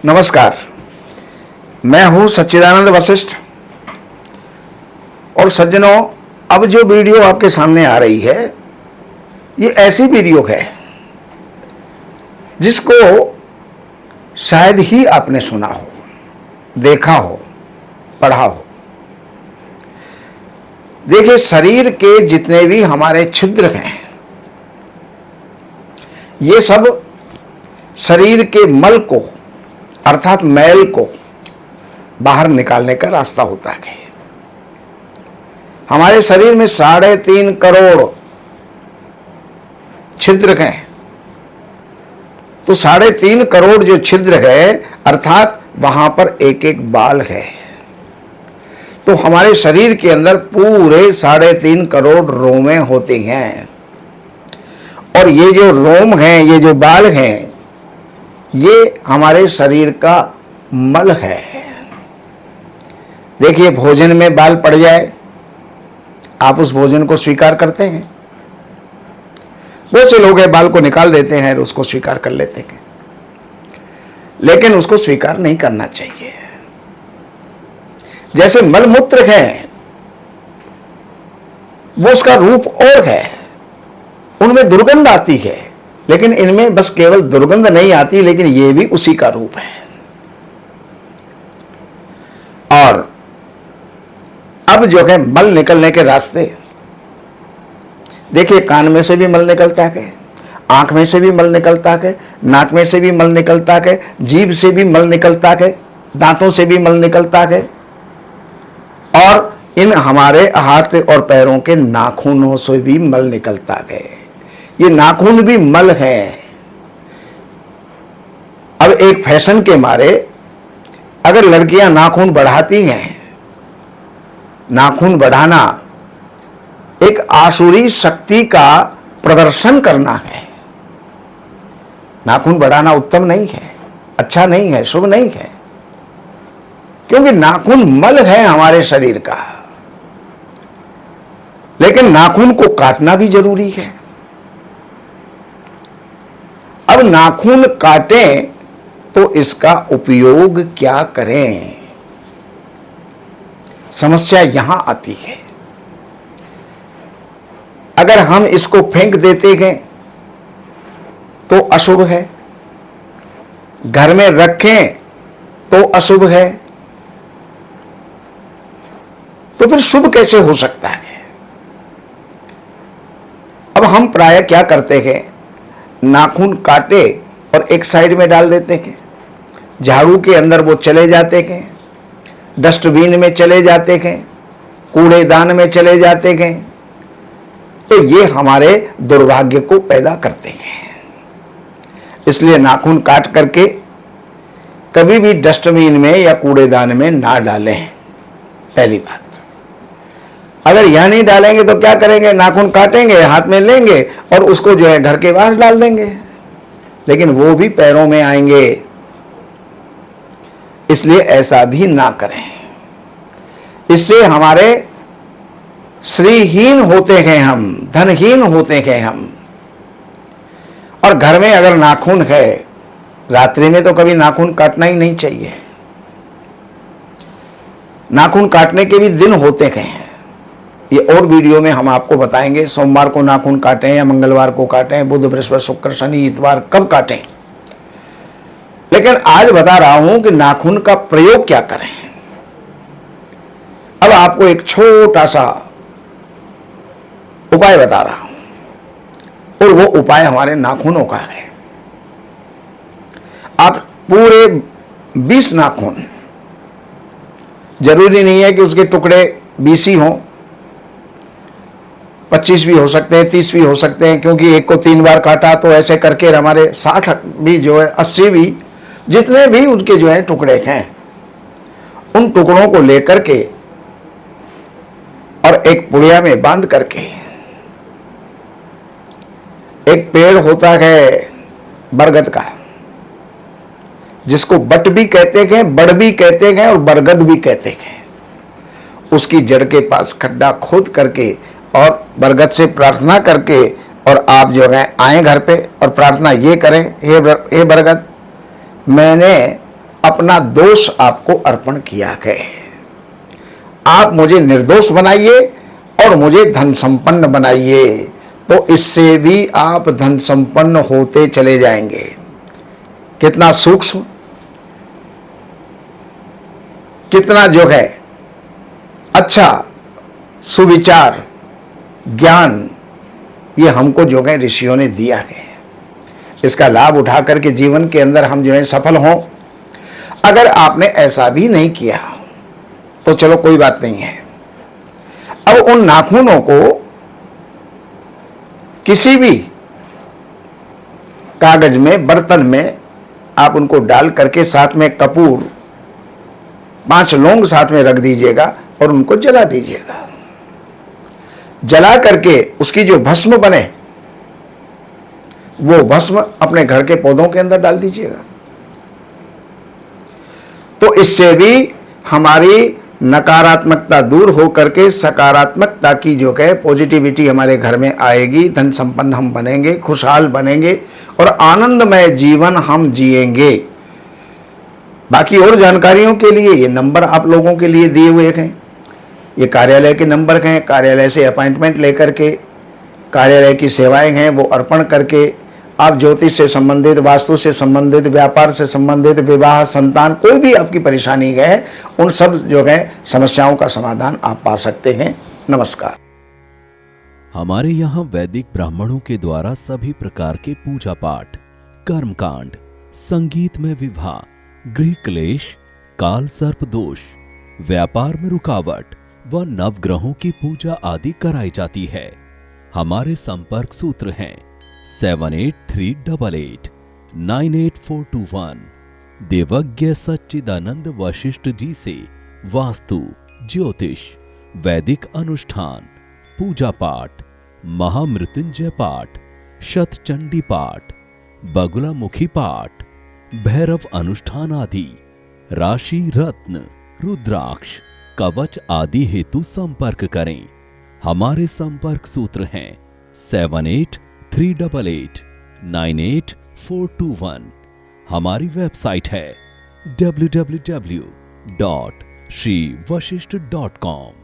नमस्कार, मैं हूं सच्चिदानंद वशिष्ठ। और सज्जनों, अब जो वीडियो आपके सामने आ रही है ये ऐसी वीडियो है जिसको शायद ही आपने सुना हो, देखा हो, पढ़ा हो। देखिए, शरीर के जितने भी हमारे छिद्र हैं ये सब शरीर के मल को अर्थात मैल को बाहर निकालने का रास्ता होता है। हमारे शरीर में 3.5 करोड़ छिद्र हैं। तो 3.5 करोड़ जो छिद्र है अर्थात वहां पर एक एक बाल है। तो हमारे शरीर के अंदर पूरे 3.5 करोड़ रोमें होती हैं। और ये जो रोम हैं, ये जो बाल हैं, ये हमारे शरीर का मल है। देखिए, भोजन में बाल पड़ जाए, आप उस भोजन को स्वीकार करते हैं। बहुत से लोग हैं बाल को निकाल देते हैं और उसको स्वीकार कर लेते हैं, लेकिन उसको स्वीकार नहीं करना चाहिए। जैसे मलमूत्र है, वो उसका रूप और है, उनमें दुर्गंध आती है, लेकिन इनमें बस केवल दुर्गंध नहीं आती, लेकिन ये भी उसी का रूप है। और अब जो है मल निकलने के रास्ते, देखिए, कान में से भी मल निकलता है, आंख में से भी मल निकलता है, नाक में से भी मल निकलता है, जीभ से भी मल निकलता है, दांतों से भी मल निकलता है, और इन हमारे हाथ और पैरों के नाखूनों से भी मल निकलता है। ये नाखून भी मल है। अब एक फैशन के मारे अगर लड़कियां नाखून बढ़ाती हैं, नाखून बढ़ाना एक आसुरी शक्ति का प्रदर्शन करना है। नाखून बढ़ाना उत्तम नहीं है, अच्छा नहीं है, शुभ नहीं है, क्योंकि नाखून मल है हमारे शरीर का। लेकिन नाखून को काटना भी जरूरी है। अब नाखून काटें तो इसका उपयोग क्या करें, समस्या यहां आती है। अगर हम इसको फेंक देते हैं तो अशुभ है, घर में रखें तो अशुभ है, तो फिर शुभ कैसे हो सकता है। अब हम प्रायः क्या करते हैं, नाखून काटे और एक साइड में डाल देते हैं, झाड़ू के अंदर वो चले जाते हैं, डस्टबिन में चले जाते हैं, कूड़ेदान में चले जाते हैं। तो ये हमारे दुर्भाग्य को पैदा करते हैं। इसलिए नाखून काट करके कभी भी डस्टबिन में या कूड़ेदान में ना डालें। पहली बात, अगर यह नहीं डालेंगे तो क्या करेंगे, नाखून काटेंगे, हाथ में लेंगे और उसको जो है घर के बाहर डाल देंगे, लेकिन वो भी पैरों में आएंगे। इसलिए ऐसा भी ना करें। इससे हमारे श्रीहीन होते हैं हम, धनहीन होते हैं हम। और घर में अगर नाखून है, रात्रि में तो कभी नाखून काटना ही नहीं चाहिए। नाखून काटने के भी दिन होते हैं, ये और वीडियो में हम आपको बताएंगे। सोमवार को नाखून काटें या मंगलवार को काटें, बुध, बृहस्पति, शुक्र, शनि, इतवार कब काटें। लेकिन आज बता रहा हूं कि नाखून का प्रयोग क्या करें। अब आपको एक छोटा सा उपाय बता रहा हूं, और वो उपाय हमारे नाखूनों का है। आप पूरे 20 नाखून, जरूरी नहीं है कि उसके टुकड़े 20 ही हों, 25 भी हो सकते हैं, 30 भी हो सकते हैं, क्योंकि एक को 3 बार काटा तो ऐसे करके हमारे 60 भी जो है, 80 भी, जितने भी उनके जो है टुकड़े हैं, उन टुकड़ों को लेकर के और एक पुड़िया में बांध करके, एक पेड़ होता है बरगद का, जिसको बट भी कहते हैं, बड़ भी कहते हैं और बरगद भी कहते हैं, उसकी जड़ के पास खड्डा खोद करके और बरगद से प्रार्थना करके और आप जो है आए घर पे और प्रार्थना ये करें, हे बरगद, मैंने अपना दोष आपको अर्पण किया है। आप मुझे निर्दोष बनाइए और मुझे धन संपन्न बनाइए, तो इससे भी आप धन संपन्न होते चले जाएंगे। कितना सूक्ष्म, कितना जो है अच्छा सुविचार ज्ञान ये हमको जो है ऋषियों ने दिया है। इसका लाभ उठा करके जीवन के अंदर हम जो है सफल हों। अगर आपने ऐसा भी नहीं किया तो चलो कोई बात नहीं है। अब उन नाखूनों को किसी भी कागज में, बर्तन में आप उनको डाल करके साथ में कपूर, 5 लौंग साथ में रख दीजिएगा और उनको जला दीजिएगा। जला करके उसकी जो भस्म बने वो भस्म अपने घर के पौधों के अंदर डाल दीजिएगा। तो इससे भी हमारी नकारात्मकता दूर हो करके सकारात्मकता की जो है पॉजिटिविटी हमारे घर में आएगी। धन संपन्न हम बनेंगे, खुशहाल बनेंगे और आनंदमय जीवन हम जिएंगे। बाकी और जानकारियों के लिए ये नंबर आप लोगों के लिए दिए हुए हैं। ये कार्यालय के नंबर हैं। कार्यालय से अपॉइंटमेंट लेकर के कार्यालय की सेवाएं हैं वो अर्पण करके आप ज्योतिष से संबंधित, वास्तु से संबंधित, व्यापार से संबंधित, विवाह, संतान, कोई भी आपकी परेशानी है उन सब जो है समस्याओं का समाधान आप पा सकते हैं। नमस्कार। हमारे यहाँ वैदिक ब्राह्मणों के द्वारा सभी प्रकार के पूजा पाठ, कर्मकांड, संगीत में विवाह, गृह क्लेश, काल सर्प दोष, व्यापार में रुकावट व नवग्रहों की पूजा आदि कराई जाती है। हमारे संपर्क सूत्र हैं 7838 98421। देवज्ञ सच्चिदानंद वशिष्ठ जी से वास्तु, ज्योतिष, वैदिक अनुष्ठान, पूजा पाठ, महामृत्युंजय पाठ, शतचंडी पाठ, बगुलामुखी पाठ, भैरव अनुष्ठान आदि, राशि रत्न, रुद्राक्ष, कवच आदि हेतु संपर्क करें। हमारे संपर्क सूत्र हैं 7838 98421। हमारी वेबसाइट है www.shrivashishth.com।